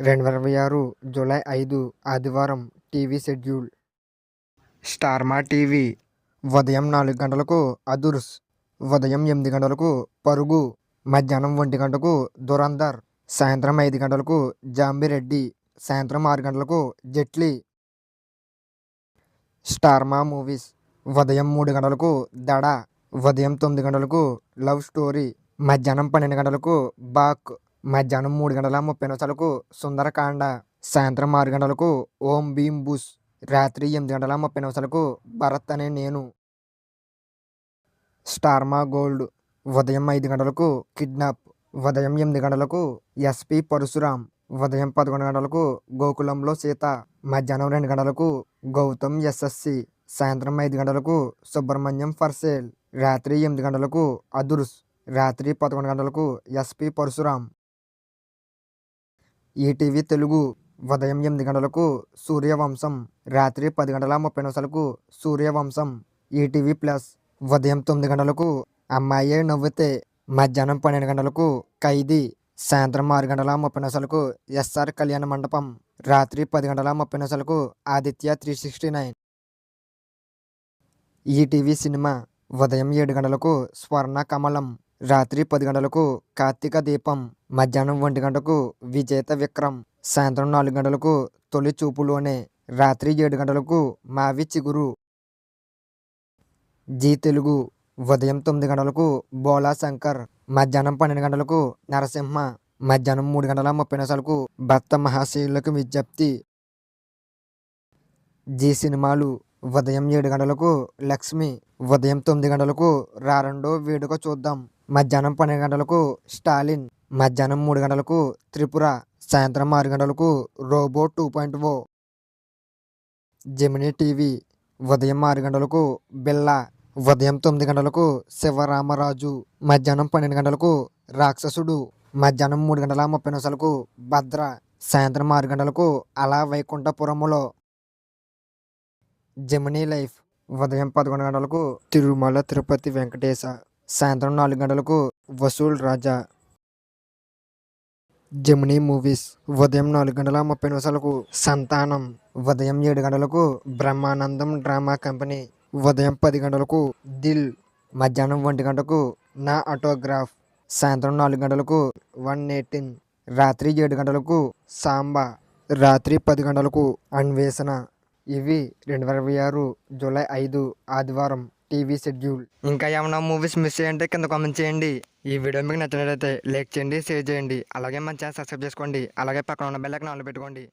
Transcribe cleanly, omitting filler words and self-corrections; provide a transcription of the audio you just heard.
2026 July 5 ఆదివారం TV schedule. Star మా TV ఉదయం 4 గంటలకు అదుర్స్, ఉదయం 8 గంటలకు పరుగు, మధ్యాహ్నం 1 గంటకు దురంధర్, సాయంత్రం 5 గంటలకు జాంబిరెడ్డి, సాయంత్రం 6 గంటలకు జెట్లీ. స్టార్ మా మూవీస్ ఉదయం 3 గంటలకు దడ, ఉదయం 9 గంటలకు లవ్ స్టోరీ, మధ్యాహ్నం 12 గంటలకు బాక్, మధ్యాహ్నం 3:30 సుందరకాండ, సాయంత్రం 6 గంటలకు ఓం భీమ్ బుష్, రాత్రి 8:30 భరత్ అనే నేను. స్టార్ మా గోల్డ్ ఉదయం 5 గంటలకు కిడ్నాప్, ఉదయం 8 గంటలకు ఎస్పి పరశురాం, ఉదయం 11 గంటలకు గోకులంలో సీత, మధ్యాహ్నం 2 గంటలకు గౌతమ్ ఎస్ఎస్సి, సాయంత్రం 5 గంటలకు సుబ్రహ్మణ్యం ఫర్ సేల్, రాత్రి 8 గంటలకు అదుర్స్, రాత్రి 11 గంటలకు ఎస్పి పరశురాం. ఈటీవీ తెలుగు ఉదయం 8 గంటలకు సూర్యవంశం, రాత్రి 10:30 సూర్యవంశం. ఈటీవీ ప్లస్ ఉదయం 9 గంటలకు అమ్మాయే నవ్వితే, మధ్యాహ్నం 12 గంటలకు ఖైదీ, సాయంత్రం 6:30 ఎస్ఆర్ కళ్యాణ మండపం, రాత్రి 10:30 ఆదిత్య 369. ఈటీవీ సినిమా ఉదయం 7 గంటలకు స్వర్ణ కమలం, రాత్రి 10 గంటలకు కార్తీక దీపం, మధ్యాహ్నం 1 గంటకు విజేత విక్రమ్, సాయంత్రం 4 గంటలకు తొలి చూపులోనే, రాత్రి 7 గంటలకు మావి చిగురు. జీ తెలుగు ఉదయం 9 గంటలకు బోలా శంకర్, మధ్యాహ్నం 12 గంటలకు నరసింహ, మధ్యాహ్నం 3:30 భర్త మహాశయులకు విజ్ఞప్తి. జీ సినిమాలు ఉదయం 7 గంటలకు లక్ష్మి, ఉదయం 9 గంటలకు రారండో వేడుక చూద్దాం, మధ్యాహ్నం 12 గంటలకు స్టాలిన్, మధ్యాహ్నం 3 గంటలకు త్రిపుర, సాయంత్రం 6 గంటలకు రోబో 2.0. జెమినీ టీవీ ఉదయం 6 గంటలకు బిల్లా, ఉదయం 9 గంటలకు శివరామరాజు, మధ్యాహ్నం 12 గంటలకు రాక్షసుడు, మధ్యాహ్నం 3:30 భద్ర, సాయంత్రం 6 గంటలకు అలా వైకుంఠపురములో. జెమినీ లైఫ్ ఉదయం 11 గంటలకు తిరుమల తిరుపతి వెంకటేశ, సాయంత్రం 4 గంటలకు వసూల్ రాజా. జెమినీ మూవీస్ ఉదయం 4:30 సంతానం, ఉదయం 7 గంటలకు బ్రహ్మానందం డ్రామా కంపెనీ, ఉదయం 10 గంటలకు దిల్, మధ్యాహ్నం 1 గంటకు నా ఆటోగ్రాఫ్, సాయంత్రం 4 గంటలకు 118, రాత్రి 7 గంటలకు సాంబా, రాత్రి 10 గంటలకు అన్వేషణ. ఇవి 2026 జూలై 5 ఆదివారం టీవీ షెడ్యూల్. ఇంకా ఏమైనా మూవీస్ మిస్ చేయంటే కింద కామెంట్ చేయండి. ఈ వీడియో మీకు నచ్చినట్లయితే లైక్ చేయండి, షేర్ చేయండి, అలాగే మన ఛానల్ సబ్స్క్రైబ్ చేసుకోండి, అలాగే పక్కన ఉన్న బెల్ ఐకాన్ ఆన్లో పెట్టుకోండి.